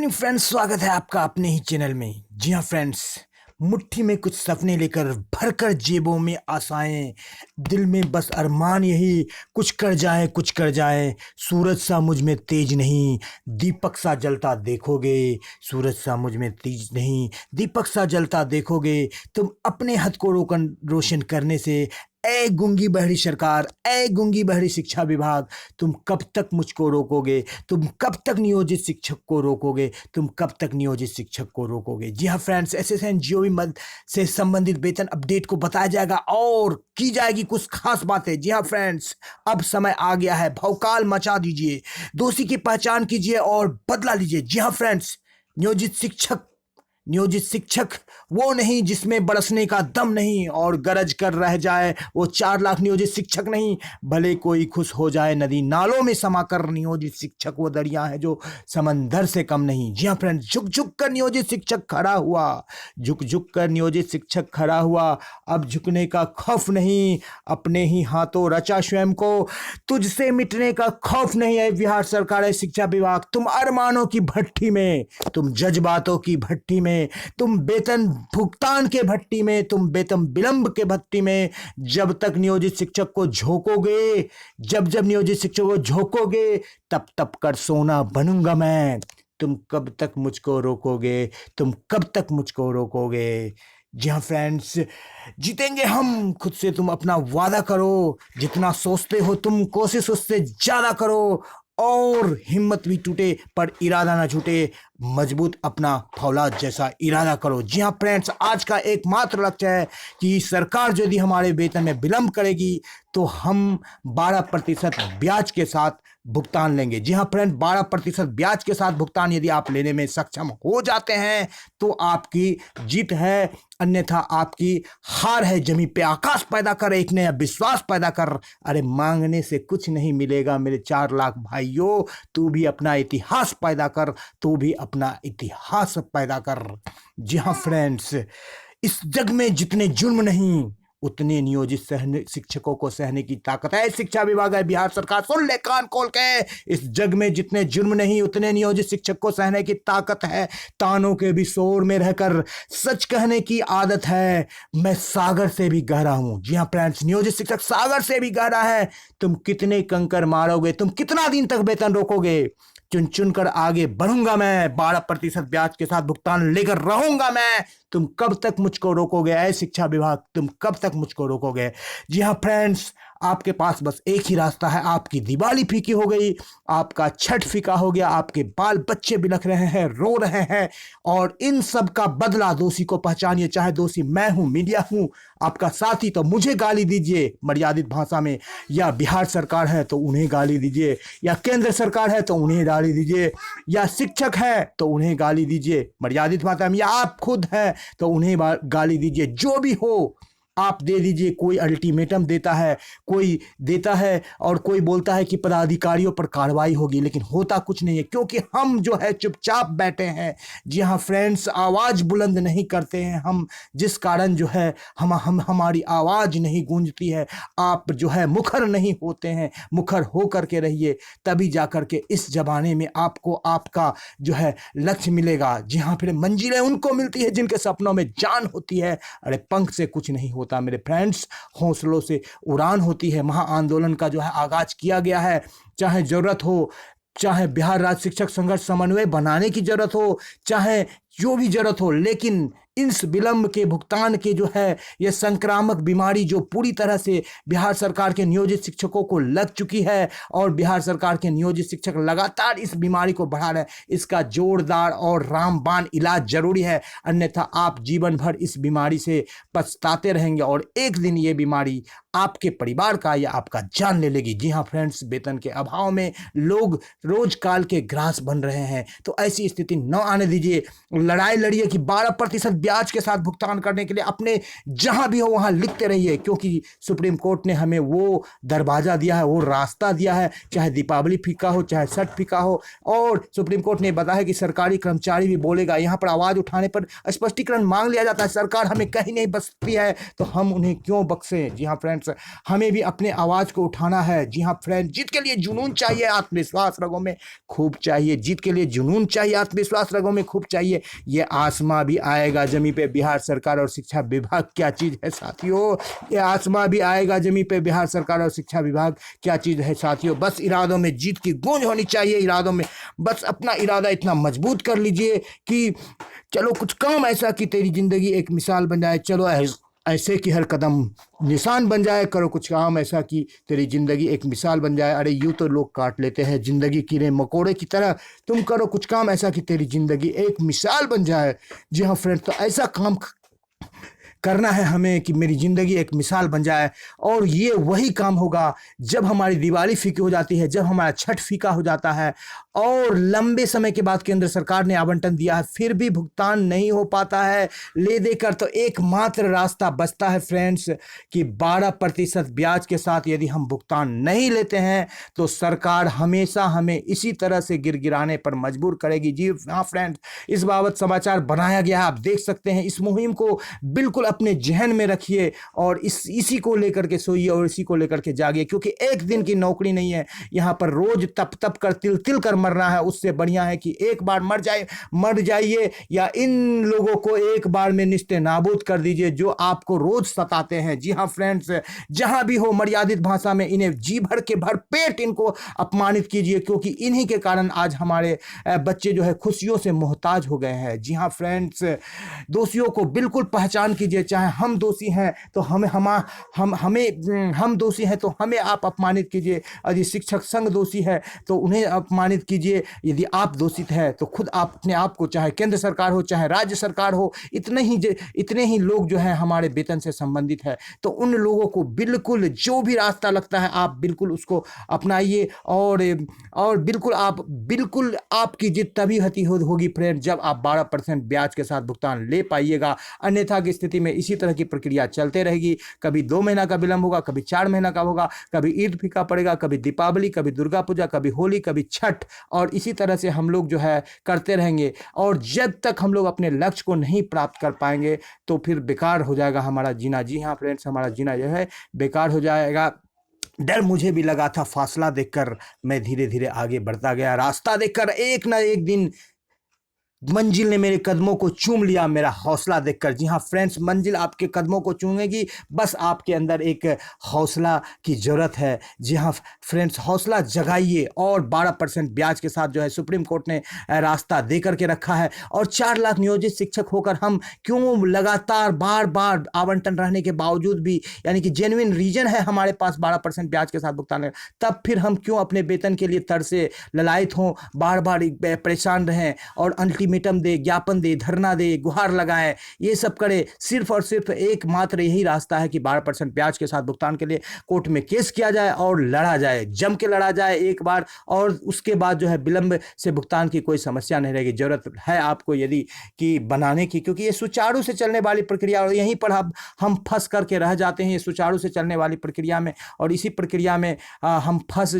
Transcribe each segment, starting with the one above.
Morning friends, स्वागत है आपका अपने ही चैनल में। जी हाँ फ्रेंड्स, मुट्ठी में कुछ सपने लेकर भरकर जेबों में आशाएं, दिल में बस अरमान यही, कुछ कर जाए कुछ कर जाए। सूरज सा मुझ में तेज नहीं, दीपक सा जलता देखोगे। सूरज सा मुझ में तेज नहीं, दीपक सा जलता देखोगे। तुम अपने हद को रोशन करने से, ए गूंगी बहरी सरकार, ए गूंगी बहरी शिक्षा विभाग, तुम कब तक मुझको रोकोगे? तुम कब तक नियोजित शिक्षक को रोकोगे? तुम कब तक नियोजित शिक्षक को रोकोगे? जी हाँ फ्रेंड्स, एसएसएन जीओवी मद से संबंधित वेतन अपडेट को बताया जाएगा और की जाएगी कुछ खास बातें। जी हाँ फ्रेंड्स, अब समय आ गया है, भौकाल मचा दीजिए, दोषी की पहचान कीजिए और बदला लीजिए। जी हाँ फ्रेंड्स, नियोजित शिक्षक वो नहीं जिसमें बरसने का दम नहीं और गरज कर रह जाए वो 4 लाख। नियोजित शिक्षक नहीं, भले कोई खुश हो जाए नदी नालों में समाकर। नियोजित शिक्षक वो दरिया है जो समंदर से कम नहीं। जी हाँ फ्रेंड्स, झुक झुक कर नियोजित शिक्षक खड़ा हुआ, झुक झुक कर नियोजित शिक्षक खड़ा हुआ। अब झुकने का खौफ नहीं, अपने ही हाथों रचा स्वयं को, तुझसे मिटने का खौफ नहीं है। बिहार सरकार है, शिक्षा विभाग, तुम अरमानों की भट्टी में, तुम जज्बातों की भट्टी में, तुम वेतन भुगतान के भट्टी में, तुम वेतन विलंब के भट्टी में। जब तक नियोजित शिक्षक को झोंकोगे, जब जब नियोजित शिक्षक को झोंकोगे, तब तब कर सोना बनूंगा मैं। तुम कब तक मुझको रोकोगे? तुम कब तक मुझको रोकोगे? जी हाँ फ्रेंड्स, जीतेंगे हम खुद से। तुम अपना वादा करो, जितना सोचते हो तुम कोशिश उससे ज्यादा करो और हिम्मत भी टूटे पर इरादा ना छूटे। मजबूत अपना फौलाद जैसा इरादा करो। जी हाँ फ्रेंड्स, आज का एकमात्र लक्ष्य है कि सरकार यदि हमारे वेतन में विलंब करेगी तो हम 12% ब्याज के साथ भुगतान लेंगे। जी हाँ फ्रेंड, 12% ब्याज के साथ भुगतान यदि आप लेने में सक्षम हो जाते हैं तो आपकी जीत है, अन्यथा आपकी हार है। जमीन पे आकाश पैदा कर, एक नया विश्वास पैदा कर। अरे मांगने से कुछ नहीं मिलेगा मेरे 4 लाख भाइयों, तू भी अपना इतिहास पैदा कर, तू भी अपना इतिहास पैदा कर। जी हाँ फ्रेंड्स, इस जग में जितने जुर्म नहीं उतने नियोजित शिक्षकों को सहने की ताकत है। शिक्षा विभाग है, बिहार सरकार, सुन ले कान खोल के। इस जग में जितने जुर्म नहीं उतने नियोजित शिक्षक को सहने की ताकत है। तानों के भी शोर में रहकर सच कहने की आदत है। मैं सागर से भी गहरा हूं। जी हाँ फ्रेंड्स, नियोजित शिक्षक सागर से भी गहरा है। तुम कितने कंकर मारोगे? तुम कितना दिन तक वेतन रोकोगे? चुन चुन कर आगे बढ़ूंगा मैं, 12% ब्याज के साथ भुगतान लेकर रहूंगा मैं। तुम कब तक मुझको रोकोगे? ऐ शिक्षा विभाग, तुम कब तक मुझको रोकोगे? जी हाँ फ्रेंड्स, आपके पास बस एक ही रास्ता है। आपकी दिवाली फीकी हो गई, आपका छठ फीका हो गया, आपके बाल बच्चे बिलख रहे हैं, रो रहे हैं, और इन सब का बदला दोषी को पहचानिए। चाहे दोषी मैं हूं, मीडिया हूं, आपका साथी, तो मुझे गाली दीजिए मर्यादित भाषा में, या बिहार सरकार है तो उन्हें गाली दीजिए, या केंद्र सरकार है तो उन्हें गाली दीजिए, या शिक्षक है तो उन्हें गाली दीजिए मर्यादित भाषा में, या आप खुद हैं तो उन्हें गाली दीजिए। जो भी हो आप दे दीजिए। कोई अल्टीमेटम देता है, कोई देता है और कोई बोलता है कि पदाधिकारियों पर कार्रवाई होगी, लेकिन होता कुछ नहीं है, क्योंकि हम जो है चुपचाप बैठे हैं। जी हाँ फ्रेंड्स, आवाज बुलंद नहीं करते हैं हम, जिस कारण जो है हमारी आवाज नहीं गूंजती है। आप जो है मुखर नहीं होते हैं, मुखर हो करके रहिए, तभी जाकर के इस जमाने में आपको आपका जो है लक्ष्य मिलेगा। जी हाँ, फिर मंजिलें उनको मिलती है जिनके सपनों में जान होती है। अरे पंख से कुछ नहीं होता मेरे फ्रेंड्स, हौसलों से उड़ान होती है। महा आंदोलन का जो है आगाज किया गया है। चाहे जरूरत हो, चाहे बिहार राज्य शिक्षक संघर्ष समन्वय बनाने की जरूरत हो, चाहे जो भी जरूरत हो, लेकिन इस विलंब के भुगतान के जो है यह संक्रामक बीमारी जो पूरी तरह से बिहार सरकार के नियोजित शिक्षकों को लग चुकी है और बिहार सरकार के नियोजित शिक्षक लगातार इस बीमारी को बढ़ा रहे हैं, इसका जोरदार और रामबाण इलाज जरूरी है। अन्यथा आप जीवन भर इस बीमारी से पछताते रहेंगे और एक दिन ये बीमारी आपके परिवार का या आपका जान ले लेगी। जी हाँ फ्रेंड्स, वेतन के अभाव में लोग रोज काल के ग्रास बन रहे हैं, तो ऐसी स्थिति न आने दीजिए। लड़ाई लड़िए कि 12% ब्याज के साथ भुगतान करने के लिए अपने जहां भी हो वहां लिखते रहिए, क्योंकि सुप्रीम कोर्ट ने हमें वो दरवाजा दिया है, वो रास्ता दिया है, चाहे दीपावली फीका हो, चाहे छठ फीका हो। और सुप्रीम कोर्ट ने बताया है कि सरकारी कर्मचारी भी बोलेगा, यहां पर आवाज उठाने पर स्पष्टीकरण मांग लिया जाता है। सरकार हमें कहीं नहीं बख्शती है तो हम उन्हें क्यों बख्शें। जी हाँ फ्रेंड्स, हमें भी अपने आवाज को उठाना है। जी हाँ फ्रेंड्स, जीत के लिए जुनून चाहिए, आत्मविश्वास रगों में खूब चाहिए। जीत के लिए जुनून चाहिए, आत्मविश्वास रगों में खूब चाहिए। ये आसमां भी आएगा जमी पे, बिहार सरकार और शिक्षा विभाग क्या चीज है साथियों। ये आसमां भी आएगा जमी पे, बिहार सरकार और शिक्षा विभाग क्या चीज है साथियों। बस इरादों में जीत की गूंज होनी चाहिए। इरादों में बस अपना इरादा इतना मजबूत कर लीजिए कि चलो कुछ काम ऐसा कि तेरी जिंदगी एक मिसाल बन जाए। चलो ऐसे कि हर कदम निशान बन जाए। करो कुछ काम ऐसा कि तेरी जिंदगी एक मिसाल बन जाए। अरे यूं तो लोग काट लेते हैं जिंदगी कीड़े मकोड़े की तरह, तुम करो कुछ काम ऐसा कि तेरी जिंदगी एक मिसाल बन जाए। जी हाँ फ्रेंड्स, तो ऐसा काम करना है हमें कि मेरी ज़िंदगी एक मिसाल बन जाए। और ये वही काम होगा जब हमारी दिवाली फीकी हो जाती है, जब हमारा छठ फीका हो जाता है और लंबे समय के बाद केंद्र सरकार ने आवंटन दिया है फिर भी भुगतान नहीं हो पाता है ले देकर, तो एकमात्र रास्ता बचता है फ्रेंड्स कि 12% ब्याज के साथ यदि हम भुगतान नहीं लेते हैं तो सरकार हमेशा हमें इसी तरह से गिरगिराने पर मजबूर करेगी। जी हाँ फ्रेंड्स, इस बाबत समाचार बनाया गया है, आप देख सकते हैं। इस मुहिम को बिल्कुल अपने जहन में रखिए और इसी को लेकर के सोइए और इसी को लेकर के जागिए, क्योंकि एक दिन की नौकरी नहीं है। यहाँ पर रोज तप तप कर तिल तिल कर मरना है। उससे बढ़िया है कि एक बार मर जाइए या इन लोगों को एक बार में निस्ते नाबूद कर दीजिए जो आपको रोज सताते हैं। जी हाँ फ्रेंड्स, जहां भी हो मर्यादित भाषा में इन्हें जी भर के भर पेट इनको अपमानित कीजिए, क्योंकि इन्हीं के कारण आज हमारे बच्चे जो है खुशियों से मोहताज हो गए हैं। जी हाँ फ्रेंड्स, दोषियों को बिल्कुल पहचान कीजिए। चाहे हम दोषी हैं तो हम दोषी हैं तो हमें आप अपमानित कीजिए। यदि शिक्षक संघ दोषी है तो उन्हें अपमानित कीजिए। यदि आप दोषित हैं तो खुद आप अपने आप को, चाहे केंद्र सरकार हो चाहे राज्य सरकार हो, इतने ही लोग जो है हमारे वेतन से संबंधित है, तो उन लोगों को बिल्कुल जो भी रास्ता लगता है आप बिल्कुल उसको अपनाइए। और बिल्कुल आपकी जित तभी होगी फ्रेंड जब आप 12% ब्याज के साथ भुगतान ले पाइएगा। अन्यथा की स्थिति में इसी तरह की प्रक्रिया चलते रहेगी। कभी 2 महीना का विलंब होगा, कभी 4 महीना का होगा, कभी ईद फीका पड़ेगा, कभी दीपावली, कभी दुर्गा पूजा, कभी होली, कभी छठ, और इसी तरह से हम लोग जो है करते रहेंगे। और जब तक हम लोग अपने लक्ष्य को नहीं प्राप्त कर पाएंगे तो फिर बेकार हो जाएगा हमारा जीना। जी हाँ फ्रेंड्स, हमारा जीना जो है बेकार हो जाएगा। डर मुझे भी लगा था, फासला देखकर मैं धीरे धीरे आगे बढ़ता गया। रास्ता देखकर एक ना एक दिन मंजिल ने मेरे कदमों को चूम लिया, मेरा हौसला देखकर। जी हाँ फ्रेंड्स, मंजिल आपके कदमों को चूमेगी, बस आपके अंदर एक हौसला की ज़रूरत है। जी हाँ फ्रेंड्स, हौसला जगाइए। और 12% ब्याज के साथ जो है सुप्रीम कोर्ट ने रास्ता दे करके रखा है। और 4 लाख नियोजित शिक्षक होकर हम क्यों लगातार बार बार आवंटन रहने के बावजूद भी, यानी कि जेन्युइन रीजन है हमारे पास 12% ब्याज के साथ भुगतान, तब फिर हम क्यों अपने वेतन के लिए तरसे ललायत हों, बार बार परेशान रहें और अल्टीमेटम दे, ज्ञापन दे, धरना दे, गुहार लगाए, ये सब करे। सिर्फ और सिर्फ एकमात्र यही रास्ता है कि 12% ब्याज के साथ भुगतान के लिए कोर्ट में केस किया जाए और लड़ा जाए, जम के लड़ा जाए एक बार, और उसके बाद जो है विलंब से भुगतान की कोई समस्या नहीं रहेगी। जरूरत है आपको यदि कि बनाने की, क्योंकि ये सुचारू से चलने वाली प्रक्रिया, और यहीं पर हम फंस करके रह जाते हैं ये सुचारू से चलने वाली प्रक्रिया में, और इसी प्रक्रिया में हम फंस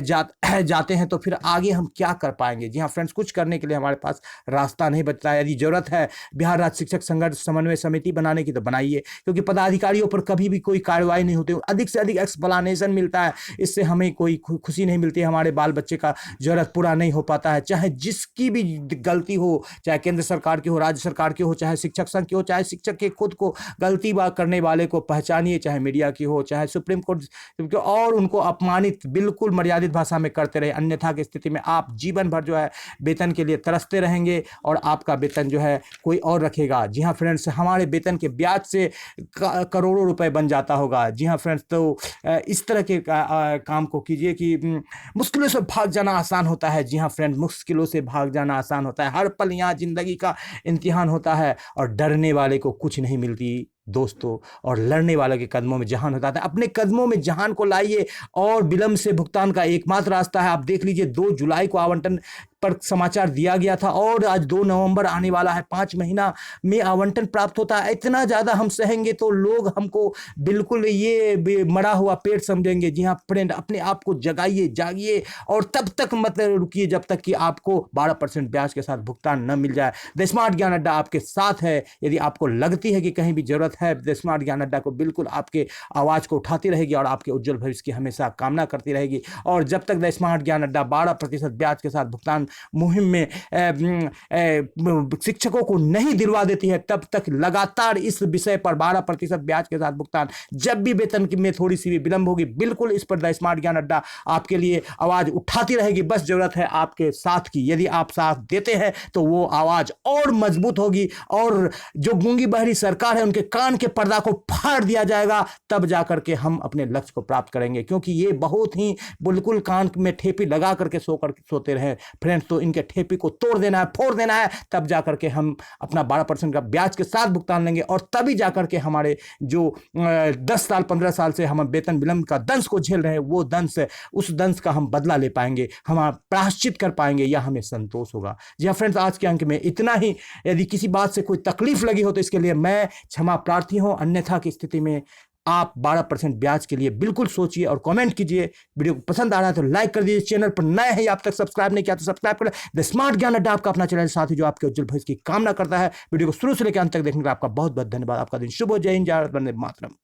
जाते हैं तो फिर आगे हम क्या कर पाएंगे। जी हाँ फ्रेंड्स, कुछ करने के लिए हमारे पास रास्ता नहीं बचता है। यदि जरूरत है बिहार राज्य शिक्षक संघर्ष समन्वय समिति बनाने की तो बनाइए, क्योंकि पदाधिकारियों पर कभी भी कोई कार्रवाई नहीं होती, अधिक से अधिक एक्सप्लेनेशन मिलता है, इससे हमें कोई खुशी नहीं मिलती, हमारे बाल बच्चे का जरूरत पूरा नहीं हो पाता है। चाहे जिसकी भी गलती हो, चाहे केंद्र सरकार की हो, राज्य सरकार की हो, चाहे शिक्षक संघ की हो, चाहे शिक्षक के खुद को गलती करने वाले को पहचानिए, चाहे मीडिया की हो, चाहे सुप्रीम कोर्ट, और उनको अपमानित बिल्कुल मर्यादित भाषा में करते रहे। अन्यथा की स्थिति में आप जीवन भर जो है वेतन के लिए तरसते रहेंगे और आपका वेतन जो है कोई और रखेगा। जी हाँ फ्रेंड्स, हमारे वेतन के ब्याज से करोड़ों रुपए बन जाता होगा। जी हाँ फ्रेंड्स, तो इस तरह के काम को कीजिए कि मुश्किलों से भाग जाना आसान होता है। जी हाँ फ्रेंड्स, मुश्किलों से भाग जाना आसान होता है। हर पल यहाँ जिंदगी का इम्तिहान होता है और डरने वाले को कुछ नहीं मिलती दोस्तों, और लड़ने वालों के कदमों में जहान होता है। अपने कदमों में जहान को लाइए और विलंब से भुगतान का एकमात्र रास्ता है। आप देख लीजिए 2 जुलाई को आवंटन पर समाचार दिया गया था और आज 2 नवंबर आने वाला है, 5 महीना में आवंटन प्राप्त होता है। इतना ज़्यादा हम सहेंगे तो लोग हमको बिल्कुल ये मरा हुआ पेट समझेंगे। जी हाँ फ्रेंड, अपने आप को जगाइए, जागिए और तब तक मत रुकिए जब तक कि आपको 12% ब्याज के साथ भुगतान न मिल जाए। द स्मार्ट ज्ञान अड्डा आपके साथ है। यदि आपको लगती है कि कहीं भी जरूरत है, द स्मार्ट ज्ञान अड्डा को बिल्कुल आपके आवाज़ को उठाती रहेगी और आपके उज्जवल भविष्य की हमेशा कामना करती रहेगी। और जब तक द स्मार्ट ज्ञान अड्डा 12% ब्याज के साथ भुगतान मुहिम में शिक्षकों को नहीं दिलवा देती है, तब तक लगातार इस विषय पर 12% ब्याज के साथ भुगतान, जब भी वेतन में थोड़ी सी भी विलंब होगी, बिल्कुल इस पर द स्मार्ट ज्ञान अड्डा आपके लिए आवाज उठाती रहेगी। बस जरूरत है आपके साथ की। यदि आप साथ देते हैं तो वो आवाज और मजबूत होगी और जो गूंगी बहरी सरकार है उनके कान के पर्दा को फाड़ दिया जाएगा, तब जाकर के हम अपने लक्ष्य को प्राप्त करेंगे। क्योंकि ये बहुत ही बिल्कुल कान में ठेपी लगा करके सोते रहे फ्रेंड्स, तो इनके ठेपी को तोड़ देना है, फोड़ देना है, तब जाकर के हम अपना 12% का ब्याज के साथ भुगतान लेंगे और तभी जाकर के हमारे जो 10 साल 15 साल से हम वेतन विलंब का दंश को झेल रहे हैं, वो दंश, उस दंश का हम बदला ले पाएंगे, हम प्रायश्चित कर पाएंगे या हमें संतोष होगा। जी हाँ फ्रेंड्स, आज के अंक में इतना ही। यदि किसी बात से कोई तकलीफ लगी हो तो इसके लिए मैं क्षमा प्रार्थी हूं, अन्यथा की स्थिति में आप 12% ब्याज के लिए बिल्कुल सोचिए और कमेंट कीजिए। वीडियो को पसंद आ रहा है तो लाइक कर दीजिए, चैनल पर नए हैं, आप तक सब्सक्राइब नहीं किया तो सब्सक्राइब करें। द स्मार्ट ज्ञान अड्डा आपका अपना चैनल, साथ ही जो आपके उज्जवल भविष्य की कामना करता है। वीडियो को शुरू से लेकर अंत तक देखने का आपका बहुत बहुत धन्यवाद। आपका दिन शुभ हो। जय हिंद, जय भारत, वंदे मातरम।